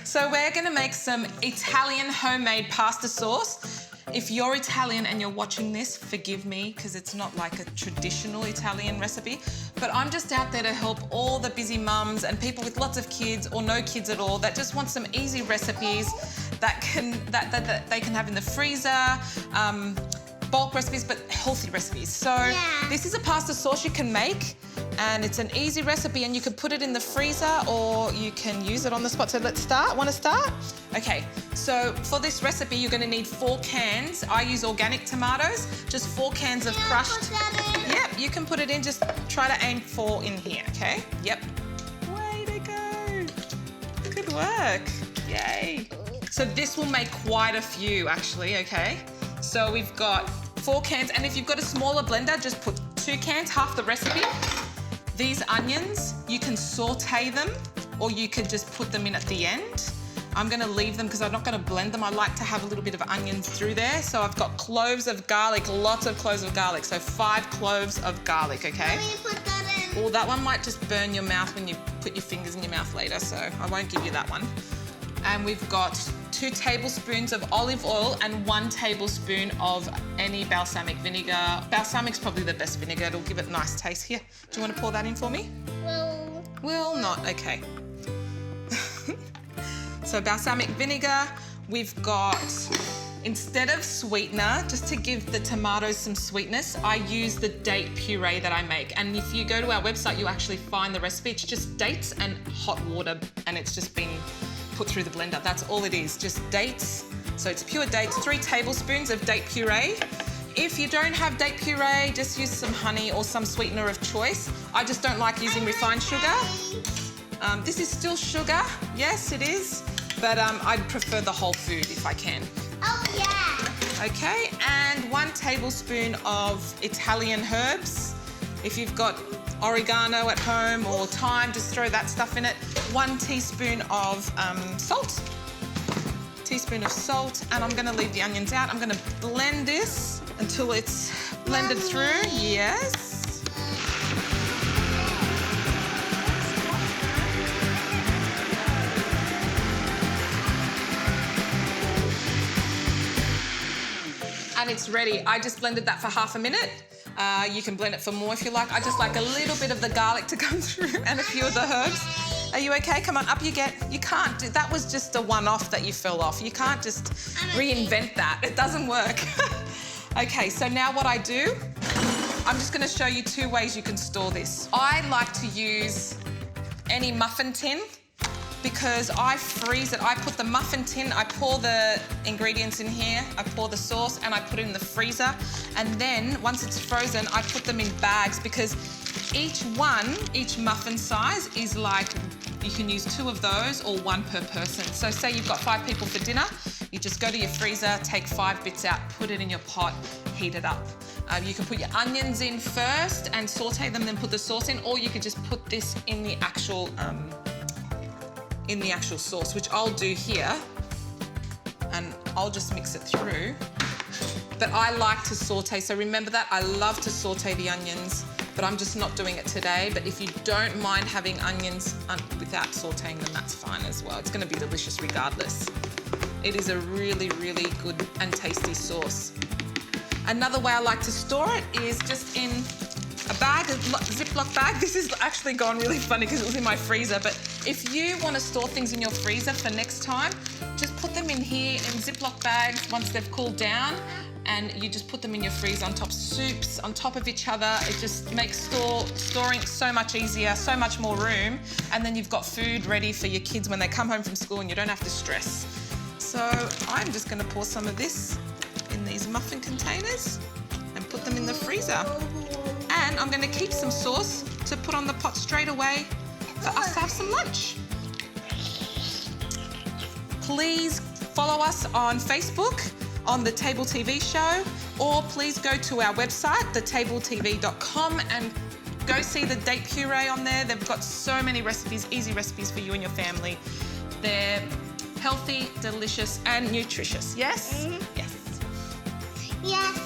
So we're gonna make some Italian homemade pasta sauce. If you're Italian and you're watching this, forgive me, because it's not like a traditional Italian recipe, but I'm just out there to help all the busy mums and people with lots of kids or no kids at all that just want some easy recipes that they can have in the freezer, bulk recipes, but healthy recipes. So this is a pasta sauce you can make, and it's an easy recipe, and you can put it in the freezer or you can use it on the spot. So let's start. Want to start? Okay, so for this recipe, you're going to need 4 cans. I use organic tomatoes, just 4 cans of crushed. Yep, you can put it in, just try to aim for in here, okay? Yep. Way to go. Good work. Yay. So this will make quite a few, actually, okay? So we've got 4 cans, and if you've got a smaller blender, just put 2 cans, half the recipe. These onions, you can saute them, or you could just put them in at the end. I'm gonna leave them because I'm not gonna blend them. I like to have a little bit of onions through there. So I've got cloves of garlic, lots of cloves of garlic. So 5 cloves of garlic, okay? Let me put that in. Well, that one might just burn your mouth when you put your fingers in your mouth later, so I won't give you that one. And we've got 2 tablespoons of olive oil and 1 tablespoon of any balsamic vinegar. Balsamic's probably the best vinegar. It'll give it a nice taste. Here, do you want to pour that in for me? Will not, okay. So balsamic vinegar, we've got, instead of sweetener, just to give the tomatoes some sweetness, I use the date puree that I make. And if you go to our website, you'll actually find the recipe. It's just dates and hot water, and it's just been put through the blender. That's all it is, just dates. So it's pure dates, 3 tablespoons of date puree. If you don't have date puree, just use some honey or some sweetener of choice. I just don't like using refined sugar. This is still sugar, yes it is, but I'd prefer the whole food if I can. Oh yeah. Okay, and 1 tablespoon of Italian herbs. If you've got oregano at home or thyme, just throw that stuff in it. 1 teaspoon of salt. Teaspoon of salt, and I'm gonna leave the onions out. I'm gonna blend this until it's blended through. Yes. And it's ready. I just blended that for half a minute. You can blend it for more if you like. I just like a little bit of the garlic to come through and a few of the herbs. Are you okay? Come on, up you get. You can't do, that was just a one-off that you fell off. You can't just reinvent that. It doesn't work. Okay, so now what I do, I'm just gonna show you 2 ways you can store this. I like to use any muffin tin because I freeze it. I put the muffin tin, I pour the ingredients in here, I pour the sauce, and I put it in the freezer. And then, once it's frozen, I put them in bags because each muffin size is like, you can use 2 of those or 1 per person. So say you've got 5 people for dinner, you just go to your freezer, take 5 bits out, put it in your pot, heat it up. You can put your onions in first and saute them, then put the sauce in, or you could just put this in the actual sauce, which I'll do here, and I'll just mix it through. But I like to saute, so remember that, I love to saute the onions, but I'm just not doing it today. But if you don't mind having onions without sauteing them, that's fine as well. It's gonna be delicious regardless. It is a really, really good and tasty sauce. Another way I like to store it is just in a bag, a Ziploc bag. This has actually gone really funny because it was in my freezer, but if you want to store things in your freezer for next time, just put them in here in Ziploc bags once they've cooled down, and you just put them in your freezer on top, soups on top of each other. It just makes storing so much easier, so much more room, and then you've got food ready for your kids when they come home from school and you don't have to stress. So I'm just going to pour some of this in these muffin containers and put them in the freezer. And I'm going to keep some sauce to put on the pot straight away for us to have some lunch. Please follow us on Facebook on The Table TV Show, or please go to our website, thetabletv.com, and go see the date puree on there. They've got so many recipes, easy recipes for you and your family. They're healthy, delicious, and nutritious. Yes? Mm-hmm. Yes. Yes.